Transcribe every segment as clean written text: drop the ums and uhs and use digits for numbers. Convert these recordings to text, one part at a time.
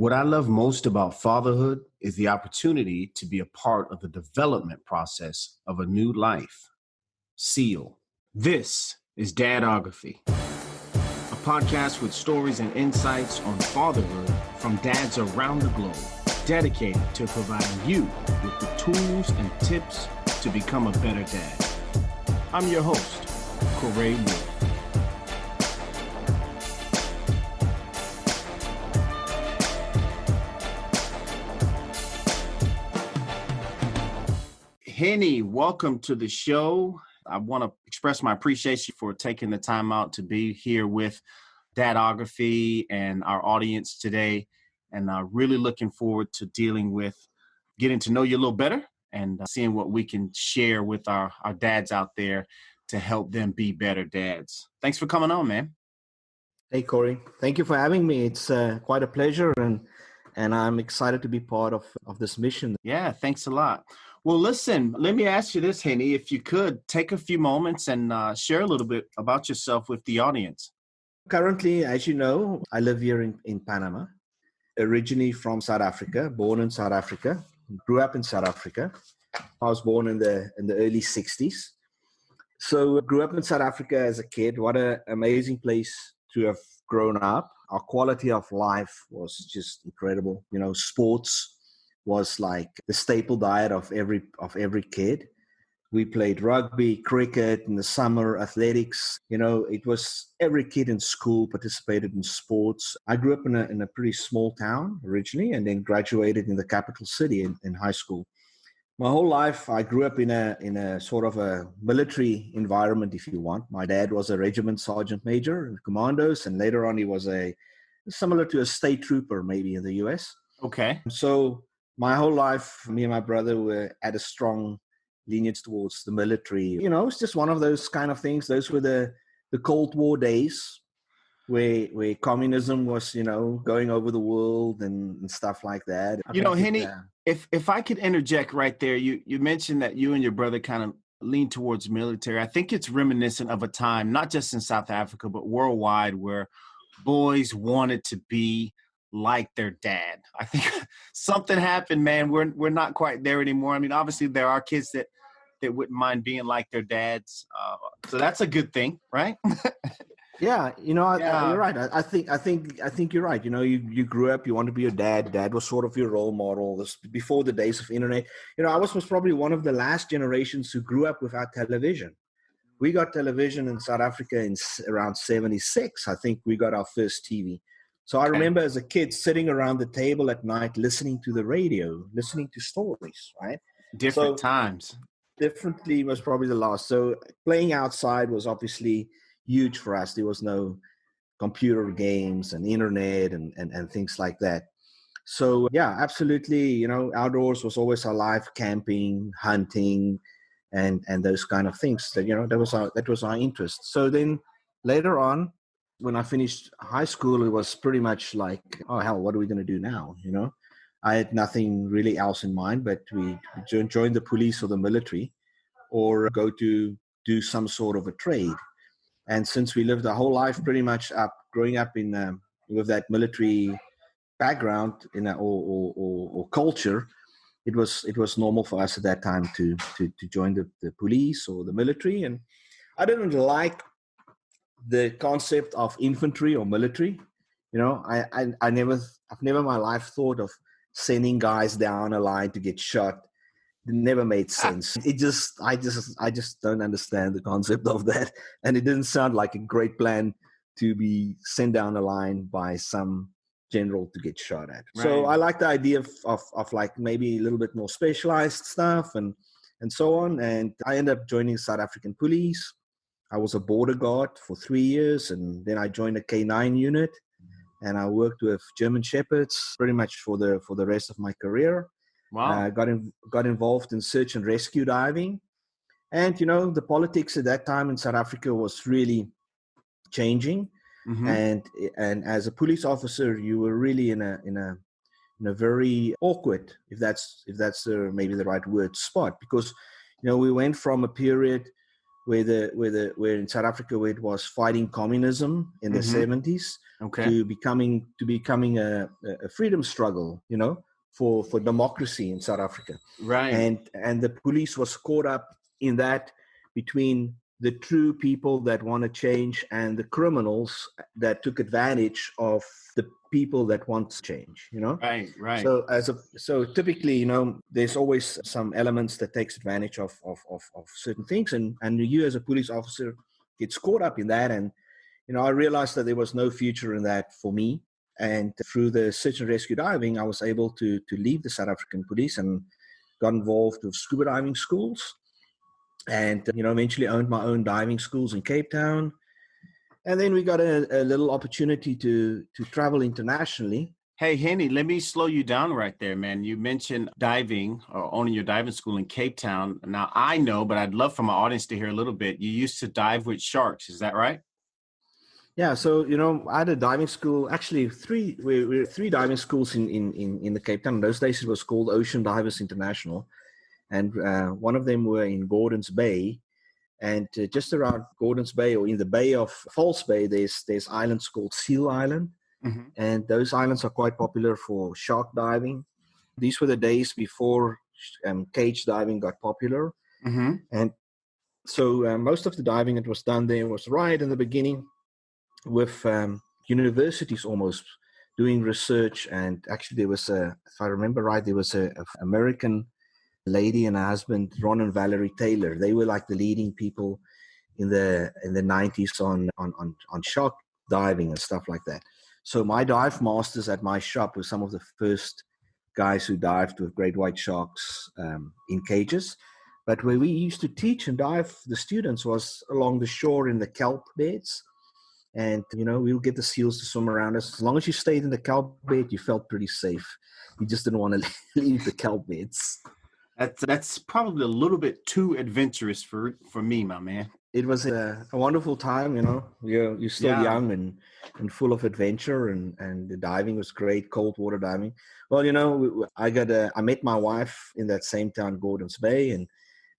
What I love most about fatherhood is the opportunity to be a part of the development process of a new life. Seal. This is Dadography, a podcast with stories and insights on fatherhood from dads around the globe, dedicated to providing you with the tools and tips to become a better dad. I'm your host, Corey Wood. Hennie, welcome to the show. I want to express my appreciation for taking the time out to be here with Dadography and our audience today. And really looking forward to getting to know you a little better and seeing what we can share with our dads out there to help them be better dads. Thanks for coming on, man. Hey, Corey. Thank you for having me. It's quite a pleasure, and I'm excited to be part of this mission. Yeah, thanks a lot. Well, listen, let me ask you this, Hennie. If you could take a few moments and share a little bit about yourself with the audience. Currently, as you know, I live here in Panama, originally from South Africa, born in South Africa, grew up in South Africa. I was born in the early 60s. So grew up in South Africa as a kid. What an amazing place to have grown up. Our quality of life was just incredible. You know, sports was like the staple diet of every kid. We played rugby, cricket in the summer, athletics. You know, it was every kid in school participated in sports. I grew up in a pretty small town originally, and then graduated in the capital city in high school. My whole life, I grew up in a sort of a military environment, if you want. My dad was a regiment sergeant major in commandos, and later on he was similar to a state trooper maybe in the US. Okay. So my whole life, me and my brother had a strong lineage towards the military. You know, it's just one of those kind of things. Those were the Cold War days where communism was, you know, going over the world and stuff like that. You know, Hennie, if I could interject right there, you mentioned that you and your brother kind of lean towards military. I think it's reminiscent of a time, not just in South Africa, but worldwide, where boys wanted to be like their dad. I think something happened, man. We're not quite there anymore. I mean, obviously there are kids that wouldn't mind being like their dads. So that's a good thing, right? Yeah, you know, you're right. I think you're right. You know, you grew up, you want to be your dad. Dad was sort of your role model. This before the days of internet. You know, I was probably one of the last generations who grew up without television. We got television in South Africa in around 76. I think we got our first TV. So I remember as a kid sitting around the table at night, listening to the radio, listening to stories, right? Different times. Differently was probably the last. So playing outside was obviously huge for us. There was no computer games and internet and things like that. So yeah, absolutely. You know, outdoors was always our life, camping, hunting, and those kind of things. That, you know, that was our interest. So then later on, when I finished high school, it was pretty much like, oh hell, what are we going to do now? You know, I had nothing really else in mind, but we joined the police or the military, or go to do some sort of a trade. And since we lived our whole life pretty much growing up in with that military background or culture, it was normal for us at that time to join the police or the military. And I didn't like the concept of infantry or military. You know, I've never in my life thought of sending guys down a line to get shot. It never made sense. I just don't understand the concept of that. And it didn't sound like a great plan to be sent down a line by some general to get shot at. Right. So I like the idea of like maybe a little bit more specialized stuff and so on. And I ended up joining South African police. I was a border guard for 3 years, and then I joined a K9 unit, and I worked with German Shepherds pretty much for the rest of my career. Wow. Got involved in search and rescue diving, and you know, the politics at that time in South Africa was really changing. Mm-hmm. And as a police officer, you were really in a very awkward, if that's maybe the right word, spot, because you know, we went from a period where in South Africa, where it was fighting communism in the 70s, to becoming a freedom struggle, for democracy in South Africa. Right. And the police was caught up in that, between the true people that want to change and the criminals that took advantage of the people that want change, Right. So typically, there's always some elements that takes advantage of certain things, and you as a police officer gets caught up in that. And I realized that there was no future in that for me. And through the search and rescue diving, I was able to leave the South African police and got involved with scuba diving schools, and eventually owned my own diving schools in Cape Town. And then we got a little opportunity to travel internationally. Hey, Hennie, let me slow you down right there, man. You mentioned diving, or owning your diving school in Cape Town. Now, I know, but I'd love for my audience to hear a little bit. You used to dive with sharks. Is that right? Yeah, so I had a diving school. Actually, three diving schools in the Cape Town. In those days, it was called Ocean Divers International, and one of them were in Gordons Bay, and just around Gordons Bay, or in the Bay of False Bay, there's islands called Seal Island, and those islands are quite popular for shark diving. These were the days before cage diving got popular, and so most of the diving that was done there was right in the beginning, with universities almost doing research. And actually there was if I remember right, there was a American lady and her husband, Ron and Valerie Taylor. They were like the leading people in the 90s on shark diving and stuff like that. So my dive masters at my shop were some of the first guys who dived with great white sharks in cages. But where we used to teach and dive the students was along the shore in the kelp beds. And, we'll get the seals to swim around us. As long as you stayed in the kelp bed, you felt pretty safe. You just didn't want to leave the kelp beds. That's probably a little bit too adventurous for me, my man. It was a wonderful time, You're still young and full of adventure, and the diving was great, cold water diving. Well, I met my wife in that same town, Gordons Bay,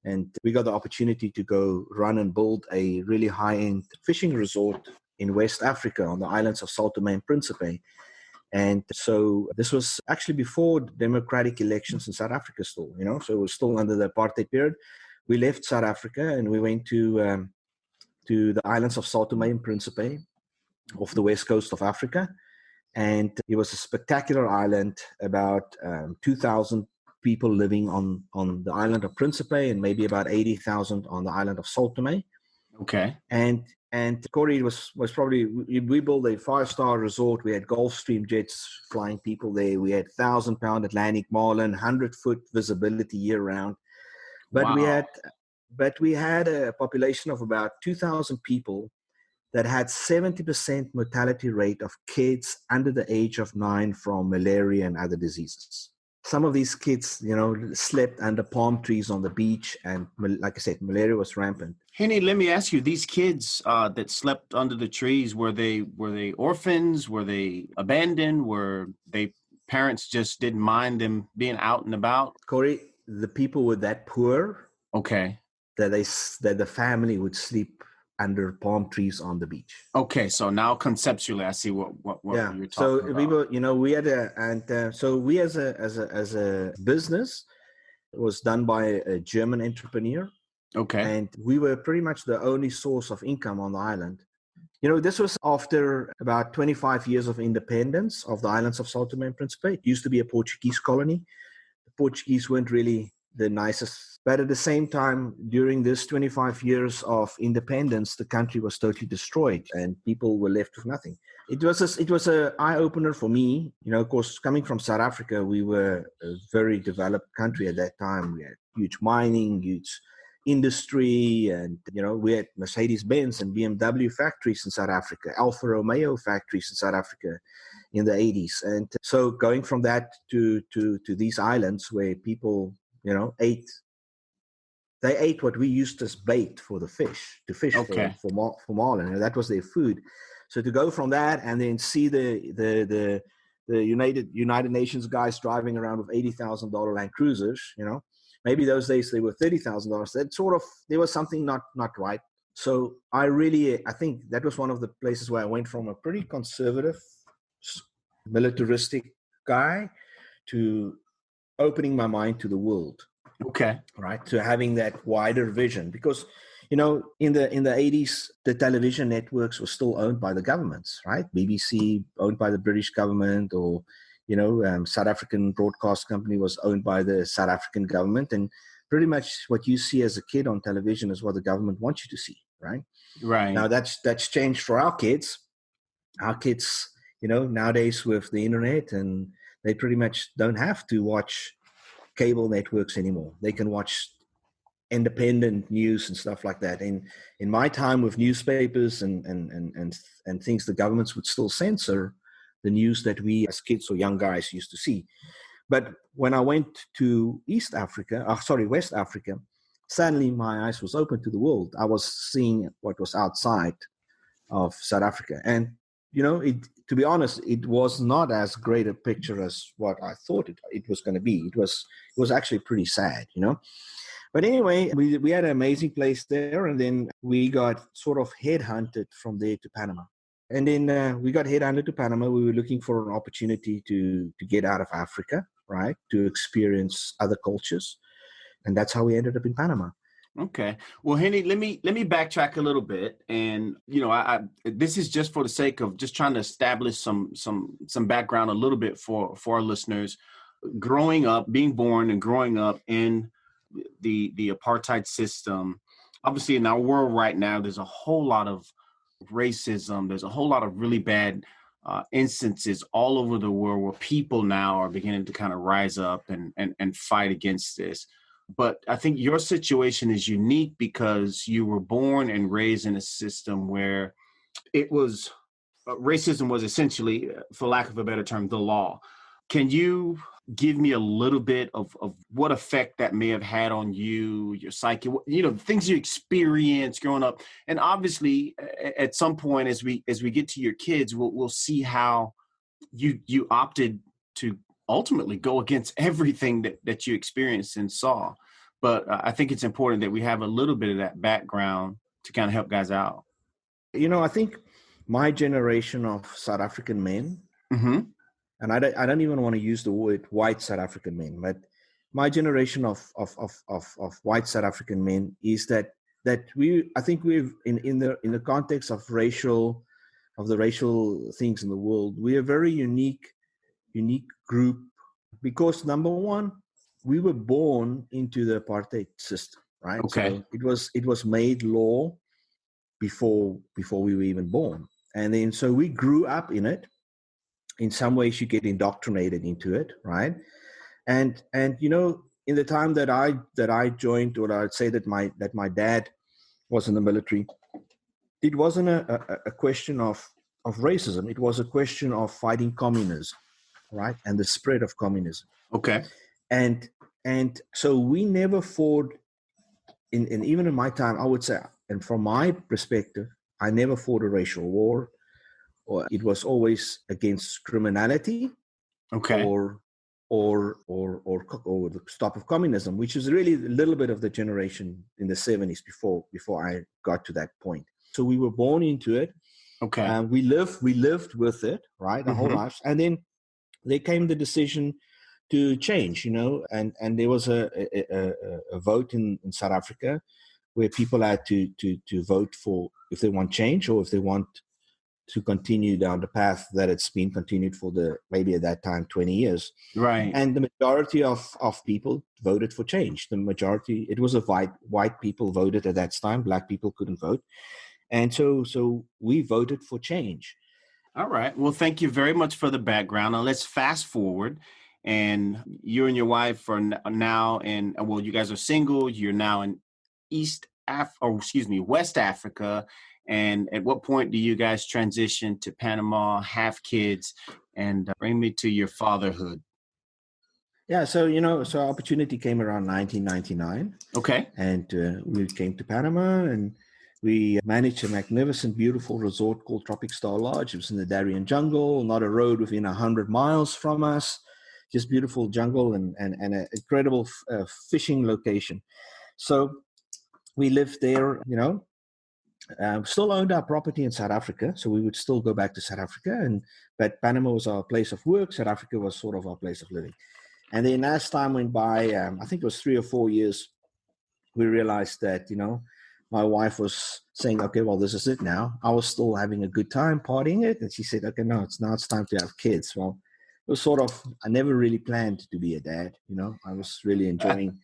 and we got the opportunity to go run and build a really high-end fishing resort in West Africa on the islands of São Tomé and Príncipe. And so this was actually before democratic elections in South Africa still, so it was still under the apartheid period. We left South Africa and we went to the islands of São Tomé and Príncipe off the west coast of Africa. And it was a spectacular island, about 2,000 people living on the island of Príncipe, and maybe about 80,000 on the island of São Tomé. Okay. And Corey was probably, we built a 5-star resort. We had Gulfstream jets flying people there. We had 1,000-pound Atlantic marlin, 100-foot visibility year round. But wow. we had a population of about 2,000 people that had 70% mortality rate of kids under the age of 9 from malaria and other diseases. Some of these kids, slept under palm trees on the beach, and like I said, malaria was rampant. Hennie, let me ask you: these kids that slept under the trees, were they orphans? Were they abandoned? Were they parents just didn't mind them being out and about? Corey, the people were that poor, okay, that the family would sleep under palm trees on the beach. Okay, so now conceptually, I see what you're talking about. We were, we had so we as a business, it was done by a German entrepreneur. Okay, and we were pretty much the only source of income on the island. This was after about 25 years of independence of the islands of São Tomé and Príncipe. It used to be a Portuguese colony. The Portuguese weren't really the nicest. But at the same time, during this 25 years of independence, the country was totally destroyed and people were left with nothing. It was an eye-opener for me. Of course, coming from South Africa, we were a very developed country at that time. We had huge mining, huge industry, and we had Mercedes-Benz and BMW factories in South Africa, Alfa Romeo factories in South Africa in the 80s. And so going from that to these islands where people they ate what we used as bait for the fish, to fish for marlin, and that was their food. So to go from that and then see the United Nations guys driving around with $80,000 Land Cruisers, Maybe those days they were $30,000. That sort of, there was something not right. So I think that was one of the places where I went from a pretty conservative, militaristic guy to opening my mind to the world. Okay. Right. To having that wider vision, because, you know, in the 80s, the television networks were still owned by the governments, right? BBC owned by the British government, or, you know, South African Broadcast Company was owned by the South African government. And pretty much what you see as a kid on television is what the government wants you to see, right? Right. Now that's changed for our kids. Our kids, you know, nowadays with the internet, and they pretty much don't have to watch cable networks anymore. They can watch independent news and stuff like that. And in my time with newspapers and things, the governments would still censor the news that we as kids or young guys used to see. But when I went to West Africa, suddenly my eyes was open to the world. I was seeing what was outside of South Africa. And, you know, to be honest, it was not as great a picture as what I thought it was going to be. It was actually pretty sad, you know. But anyway, we had an amazing place there, and then we got sort of headhunted from there to Panama. And then we got headhunted to Panama. We were looking for an opportunity to get out of Africa, right, to experience other cultures, and that's how we ended up in Panama. Okay. Well, Hennie, let me backtrack a little bit, and you know, I this is just for the sake of just trying to establish some background a little bit for our listeners. Being born and growing up in the apartheid system, obviously in our world right now, there's a whole lot of racism. There's a whole lot of really bad instances all over the world where people now are beginning to kind of rise up and fight against this. But I think your situation is unique because you were born and raised in a system where it was racism was essentially, for lack of a better term, the law. Can you give me a little bit of what effect that may have had on you, your psyche, you know, things you experienced growing up? And obviously, at some point, as we get to your kids, we'll see how you opted to ultimately go against everything that you experienced and saw. But I think it's important that we have a little bit of that background to kind of help guys out. You know, I think my generation of South African men, Mm-hmm. and I don't even want to use the word white South African men, but my generation of white South African men is that I think we've in the context of the racial things in the world, we are a very unique group, because number one, we were born into the apartheid system, right? Okay. So it was made law before we were even born. And then so we grew up in it. In some ways you get indoctrinated into it, right? And you know, in the time that I joined, or I'd say that my dad was in the military, it wasn't a question of racism. It was a question of fighting communism, right? And the spread of communism. Okay. And so we never fought in even in my time, I would say, and from my perspective, I never fought a racial war, or it was always against criminality, Okay. or the stop of communism, which is really a little bit of the generation in the 70s before I got to that point. So we were born into it. Okay. We lived with it, right, our whole lives. And then there came the decision to change, you know, and there was a vote in South Africa where people had to vote for if they want change or if they want to continue down the path that it's been continued for maybe at that time 20 years. Right. And the majority of people voted for change. The majority, it was a white people voted at that time. Black people couldn't vote. And so we voted for change. All right. Well, thank you very much for the background. Now let's fast forward. And you and your wife are now in, well, you guys are single. You're now in West Africa. And at what point do you guys transition to Panama, have kids, and bring me to your fatherhood? Yeah, so, you know, so opportunity came around 1999. Okay. And we came to Panama, and we managed a magnificent, beautiful resort called Tropic Star Lodge. It was in the Darien Jungle, not a road within 100 miles from us. just beautiful jungle and an incredible fishing location. So we lived there, still owned our property in South Africa. So we would still go back to South Africa. But Panama was our place of work. South Africa was sort of our place of living. And then as time went by, I think it was 3 or 4 years, we realized that, my wife was saying, okay, well, this is it now. I was still having a good time partying it. And she said, okay, no, it's time to have kids. Well, it was sort of, I never really planned to be a dad. I was really enjoying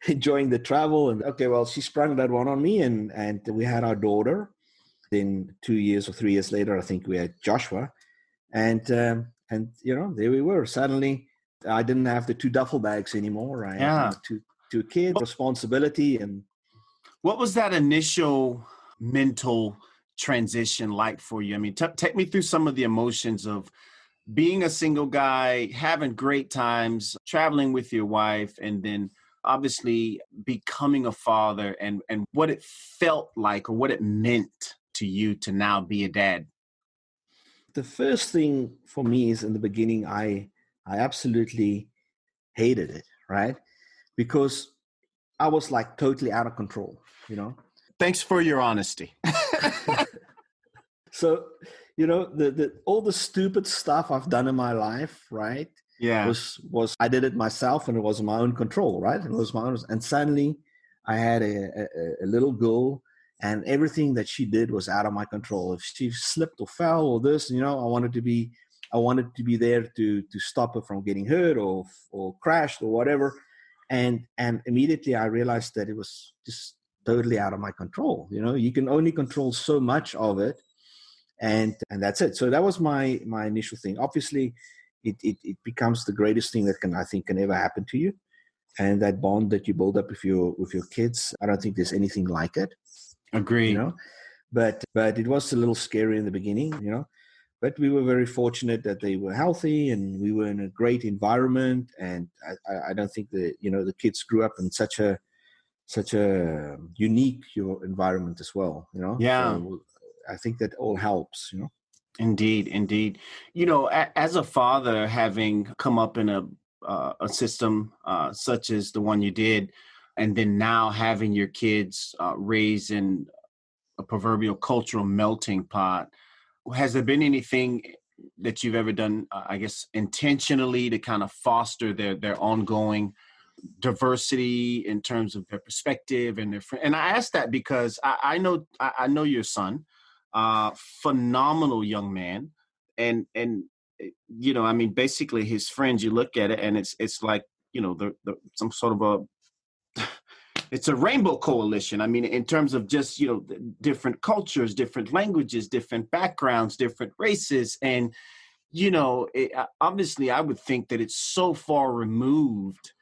the travel. And okay, well, she sprung that one on me and we had our daughter. Then 2 years or 3 years later, I think we had Joshua. And there we were. Suddenly, I didn't have the 2 duffel bags anymore. I had two kids, responsibility. And what was that initial mental transition like for you? I mean, take me through some of the emotions of being a single guy, having great times, traveling with your wife, and then obviously becoming a father and what it felt like or what it meant to you to now be a dad. The first thing for me is in the beginning, I absolutely hated it, right? Because I was like totally out of control, Thanks for your honesty. So, all the stupid stuff I've done in my life, right? Yeah. Was I did it myself and it was my own control, right? It was my own. And suddenly I had a little girl and everything that she did was out of my control. If she slipped or fell or this, I wanted to be there to stop her from getting hurt or crashed or whatever. And immediately I realized that it was just totally out of my control. You can only control so much of it. And that's it. So that was my initial thing. Obviously, it becomes the greatest thing that can ever happen to you. And that bond that you build up with your kids, I don't think there's anything like it. Agreed. But it was a little scary in the beginning, But we were very fortunate that they were healthy and we were in a great environment. And I don't think that, the kids grew up in such a unique environment as well, Yeah. So I think that all helps, Indeed. As a father, having come up in a system such as the one you did, and then now having your kids raised in a proverbial cultural melting pot, has there been anything that you've ever done, I guess, intentionally to kind of foster their ongoing diversity in terms of their perspective and their friend? And I ask that because I know your son, phenomenal young man, and basically his friends. You look at it, and it's like the some sort of it's a rainbow coalition. I mean, in terms of just different cultures, different languages, different backgrounds, different races, and obviously, I would think that it's so far removed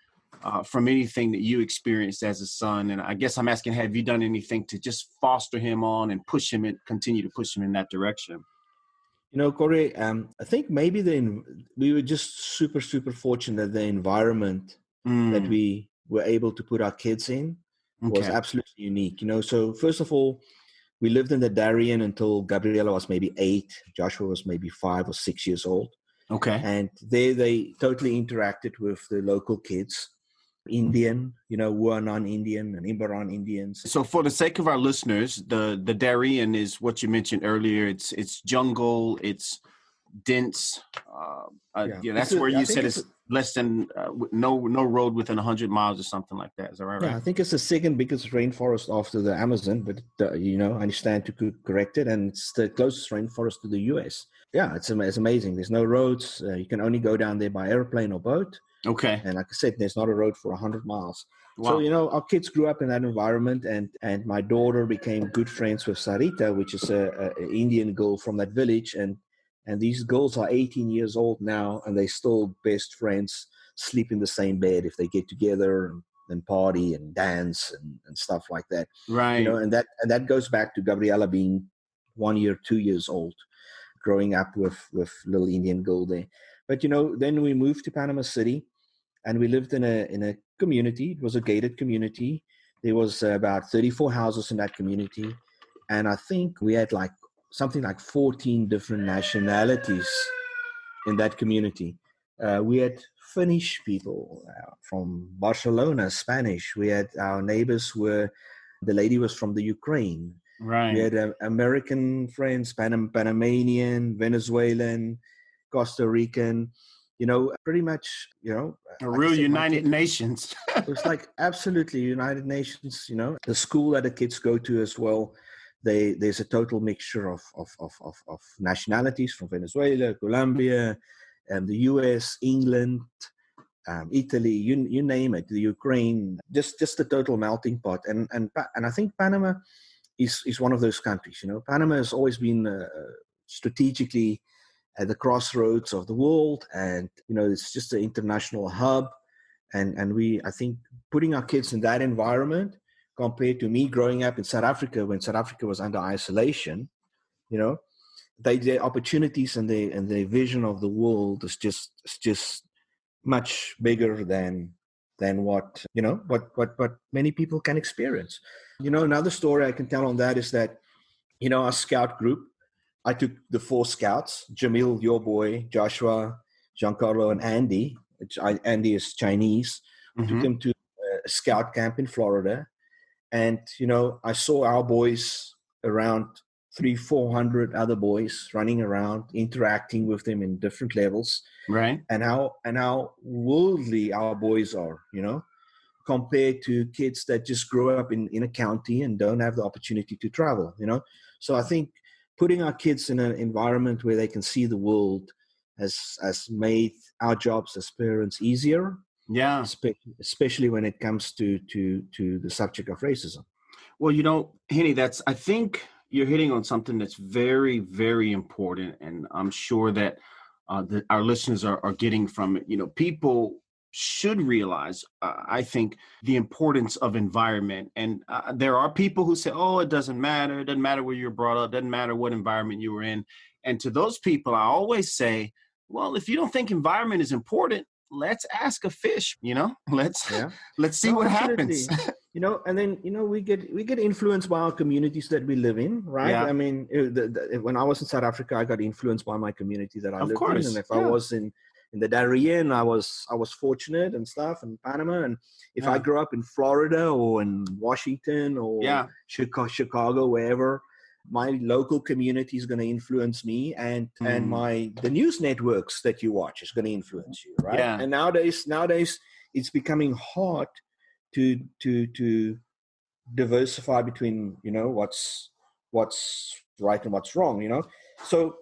from anything that you experienced as a son. And I guess I'm asking, have you done anything to just foster him on and push him and continue to push him in that direction? Corey, I think maybe we were just super, super fortunate that the environment that we were able to put our kids in was absolutely unique. So first of all, we lived in the Darien until Gabriela was maybe 8. Joshua was maybe 5 or 6 years old. Okay. And there they totally interacted with the local kids. Indian, who are non-Indian and Imbaran Indians. So for the sake of our listeners, the Darien is what you mentioned earlier. It's jungle, it's dense. That's where you said it's less than no road within 100 miles or something like that. Is that right? Yeah, I think it's the second biggest rainforest after the Amazon, but I stand to correct it, and it's the closest rainforest to the US. Yeah, it's amazing. There's no roads. You can only go down there by airplane or boat. Okay. And like I said, there's not a road for 100 miles. Wow. So, our kids grew up in that environment, and my daughter became good friends with Sarita, which is an Indian girl from that village. And these girls are 18 years old now, and they still best friends, sleep in the same bed if they get together and party and dance and stuff like that. Right. And that goes back to Gabriela being 1 year, 2 years old, growing up with little Indian girl there. But, then we moved to Panama City, and we lived in a community. It was a gated community. There was about 34 houses in that community. And I think we had something like 14 different nationalities in that community. We had Finnish people from Barcelona, Spanish. We had our neighbors the lady was from the Ukraine. Right. We had American friends, Panamanian, Venezuelan, Costa Rican, pretty much, A like I real said, United Nations. it was like absolutely United Nations, the school that the kids go to as well. There's a total mixture of nationalities from Venezuela, Colombia, the US, England, Italy, you name it, the Ukraine, just a total melting pot. And I think Panama is one of those countries. Panama has always been strategically at the crossroads of the world, and it's just an international hub. And I think putting our kids in that environment compared to me growing up in South Africa when South Africa was under isolation, their opportunities and their vision of the world is just much bigger than what what many people can experience. Another story I can tell on that is that our scout group, I took the 4 scouts, Jamil, your boy, Joshua, Giancarlo, and Andy. Andy is Chinese. Mm-hmm. Took them to a scout camp in Florida, and I saw our boys around 300-400 other boys running around, interacting with them in different levels, right? And how worldly our boys are, compared to kids that just grow up in a county and don't have the opportunity to travel, So I think putting our kids in an environment where they can see the world has made our jobs as parents easier. Yeah. Especially when it comes to the subject of racism. Well, Hennie, I think you're hitting on something that's very, very important. And I'm sure that our listeners are getting from it. People should realize, I think, the importance of environment. And there are people who say, oh, it doesn't matter. It doesn't matter where you're brought up. It doesn't matter what environment you were in. And to those people, I always say, well, if you don't think environment is important, let's ask a fish, let's see what happens. And then, we get influenced by our communities that we live in, right? Yeah. I mean, when I was in South Africa, I got influenced by my community that I lived in. And if I was in the Darien, I was fortunate and stuff, in Panama. And if I grew up in Florida or in Washington or Chicago, wherever, my local community is going to influence me, and the news networks that you watch is going to influence you, right? Yeah. And nowadays it's becoming hard to diversify between what's right and what's wrong. So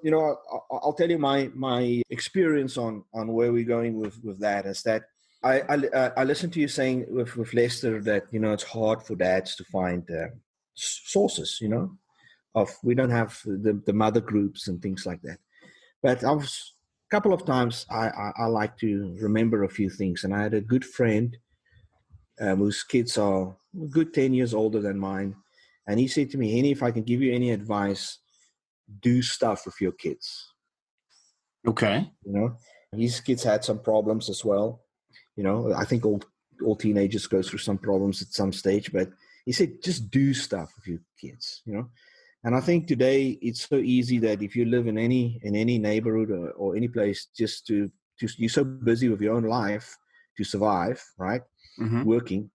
I'll tell you my experience on where we're going with that is that I listened to you saying with Lester that it's hard for dads to find sources, we don't have the mother groups and things like that. But a couple of times I like to remember a few things. And I had a good friend whose kids are a good 10 years older than mine. And he said to me, Hennie, if I can give you any advice, do stuff with your kids. Okay. His kids had some problems as well. I think all teenagers go through some problems at some stage, but he said, just do stuff with your kids, And I think today it's so easy that if you live in any neighborhood or any place, just to you're so busy with your own life to survive, right? Mm-hmm. Working,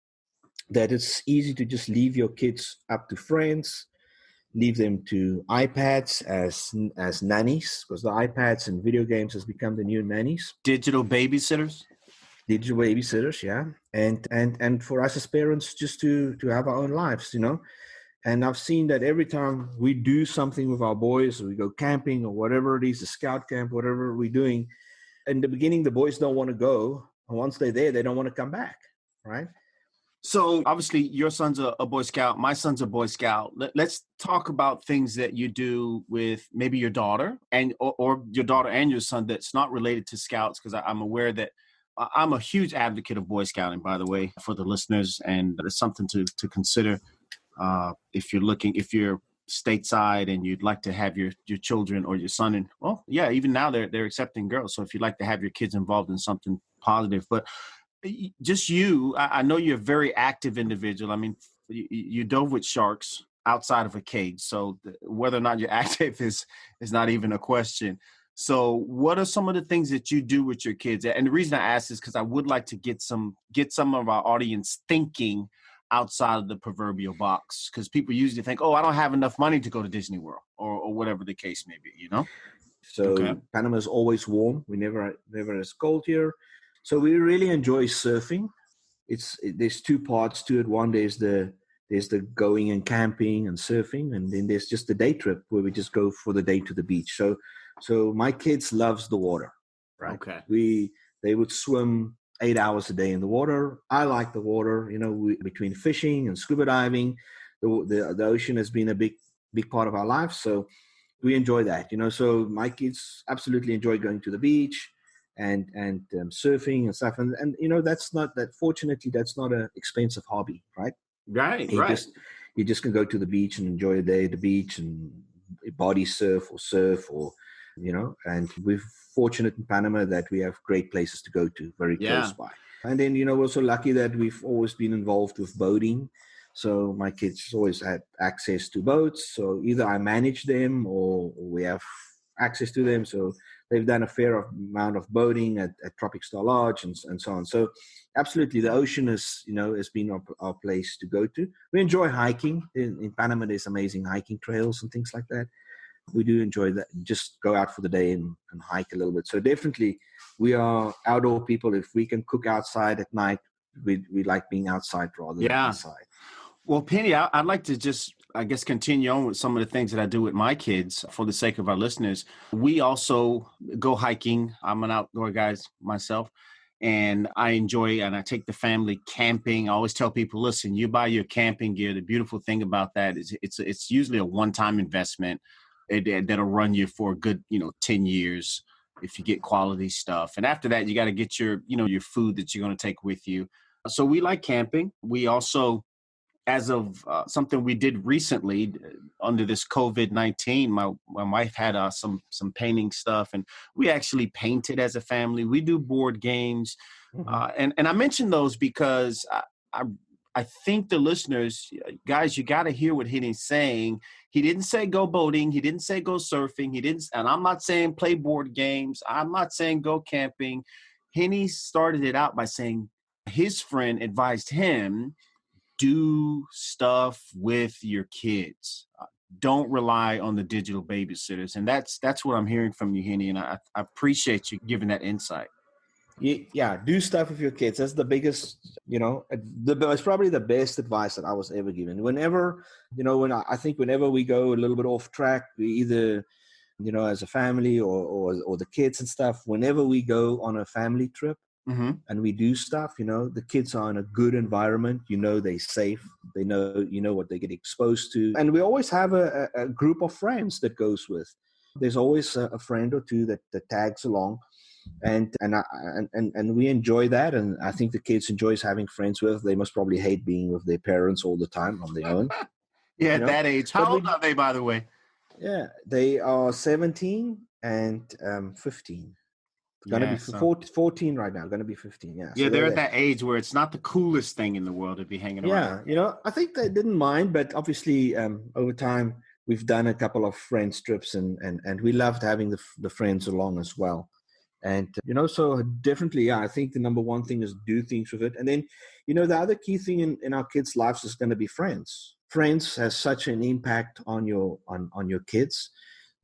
that it's easy to just leave your kids up to friends, leave them to iPads as nannies, because the iPads and video games has become the new nannies. Digital babysitters, yeah. And for us as parents, just to have our own lives, And I've seen that every time we do something with our boys, or we go camping or whatever it is, a scout camp, whatever we're doing, in the beginning, the boys don't want to go. And once they're there, they don't want to come back, right? So obviously your son's a Boy Scout. My son's a Boy Scout. Let's talk about things that you do with maybe your daughter or your daughter and your son that's not related to Scouts, because I'm aware that I'm a huge advocate of Boy Scouting, by the way, for the listeners. And it's something to consider. If you're stateside and you'd like to have your children or your son even now they're accepting girls. So if you'd like to have your kids involved in something positive, but just I know you're a very active individual. I mean, you dove with sharks outside of a cage. So whether or not you're active is not even a question. So what are some of the things that you do with your kids? And the reason I ask is because I would like to get some of our audience thinking outside of the proverbial box. Because people usually think, oh, I don't have enough money to go to Disney World or whatever the case may be, you know? Okay. So Panama is always warm. We never as cold here. So we really enjoy surfing. There's two parts to it. One, there's the going and camping and surfing, and then there's just the day trip where we just go for the day to the beach. So my kids loves the water, right? Okay. They would swim 8 hours a day in the water. I like the water. You know, between fishing and scuba diving, the ocean has been a big part of our life. So we enjoy that. You know, so my kids absolutely enjoy going to the beach and surfing and stuff. And you know, fortunately, that's not an expensive hobby, right? Right. You just can go to the beach and enjoy a day at the beach and body surf, or you know, and we're fortunate in Panama that we have great places to go to very close by. And then, you know, we're also lucky that we've always been involved with boating. So my kids always had access to boats. So either I manage them or we have access to them. So they've done a fair amount of boating at Tropic Star Lodge and so on. So absolutely, the ocean has been our place to go to. We enjoy hiking. In Panama, there's amazing hiking trails and things like that. We do enjoy that. Just go out for the day and hike a little bit. So definitely, we are outdoor people. If we can cook outside at night, we like being outside rather than inside. Well, Penny, I'd like to just, I guess, continue on with some of the things that I do with my kids for the sake of our listeners. We also go hiking. I'm an outdoor guy myself, and I enjoy, and I take the family camping. I always tell people, listen, you buy your camping gear. The beautiful thing about that is it's usually a one-time investment that'll run you for a good, 10 years if you get quality stuff. And after that, you got to get your food that you're going to take with you. So we like camping. We also, as of something we did recently under this COVID-19, my wife had some painting stuff, and we actually painted as a family. We do board games. And I mention those because I think the listeners, guys, you got to hear what Hennie's saying. He didn't say go boating. He didn't say go surfing. And I'm not saying play board games. I'm not saying go camping. Hennie started it out by saying his friend advised him, do stuff with your kids. Don't rely on the digital babysitters. And that's what I'm hearing from you, Hennie. And I appreciate you giving that insight. Yeah, do stuff with your kids. That's the biggest, it's probably the best advice that I was ever given. Whenever, whenever we go a little bit off track, we either, as a family or the kids and stuff, whenever we go on a family trip and we do stuff, the kids are in a good environment, they're safe, they know what they get exposed to. And we always have a group of friends that goes with. There's always a friend or two that tags along. And we enjoy that, and I think the kids enjoys having friends with. They must probably hate being with their parents all the time on their own. At that age. How old are they, by the way? Yeah, they are 17 and 15. Going to be 14 right now. Going to be 15. Yeah. Yeah, so they're at that age where it's not the coolest thing in the world to be hanging around. Yeah, I think they didn't mind, but obviously over time we've done a couple of friends trips, and we loved having the friends along as well. And, so definitely, I think the number one thing is do things with it. And then, the other key thing in our kids' lives is going to be friends. Friends has such an impact on your kids.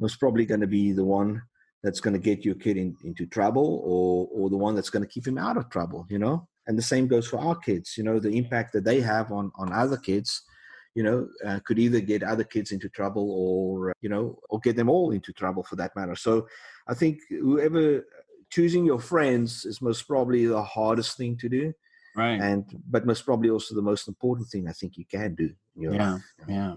Most probably going to be the one that's going to get your kid into trouble or the one that's going to keep him out of trouble, And the same goes for our kids. The impact that they have on other kids, could either get other kids into trouble or get them all into trouble for that matter. So I think choosing your friends is most probably the hardest thing to do. Right. But most probably also the most important thing I think you can do. Yeah.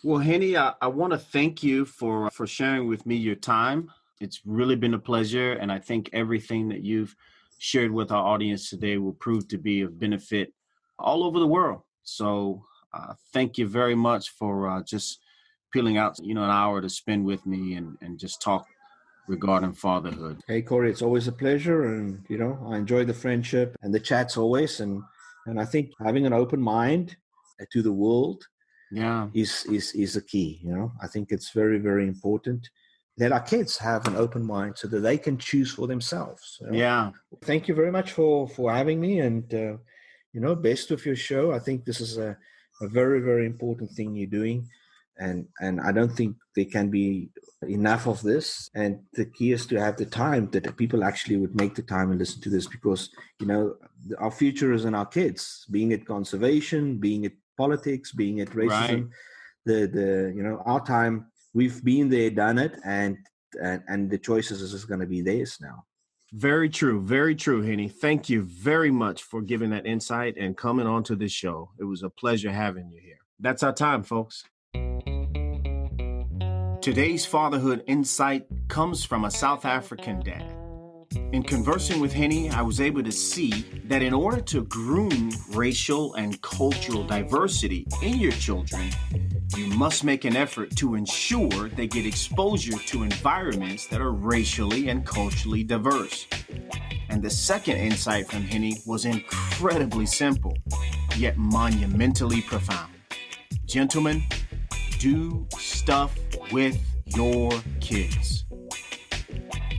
Well, Hennie, I want to thank you for sharing with me your time. It's really been a pleasure. And I think everything that you've shared with our audience today will prove to be of benefit all over the world. So thank you very much for just peeling out, an hour to spend with me and just talk regarding fatherhood. Hey, Corey, it's always a pleasure. And, I enjoy the friendship and the chats always. And I think having an open mind to the world is a key. I think it's very, very important let our kids have an open mind so that they can choose for themselves. Yeah. Thank you very much for having me, and best of your show. I think this is a very, very important thing you're doing, and I don't think there can be enough of this. And the key is to have the time that people actually would make the time and listen to this, because our future is in our kids, being it conservation, being it politics, being it racism. Right. Our time, we've been there, done it, and the choices is just going to be theirs now. Very true. Very true, Hennie. Thank you very much for giving that insight and coming on to this show. It was a pleasure having you here. That's our time, folks. Today's fatherhood insight comes from a South African dad. In conversing with Hennie, I was able to see that in order to groom racial and cultural diversity in your children, you must make an effort to ensure they get exposure to environments that are racially and culturally diverse. And the second insight from Hennie was incredibly simple, yet monumentally profound. Gentlemen, do stuff with your kids.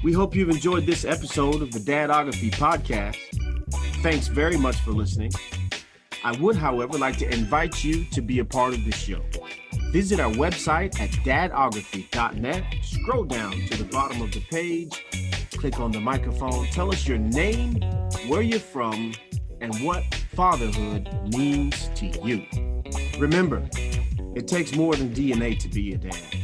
We hope you've enjoyed this episode of the Dadography podcast. Thanks very much for listening. I would, however, like to invite you to be a part of the show. Visit our website at dadography.net. Scroll down to the bottom of the page, click on the microphone, tell us your name, where you're from, and what fatherhood means to you. Remember, it takes more than DNA to be a dad.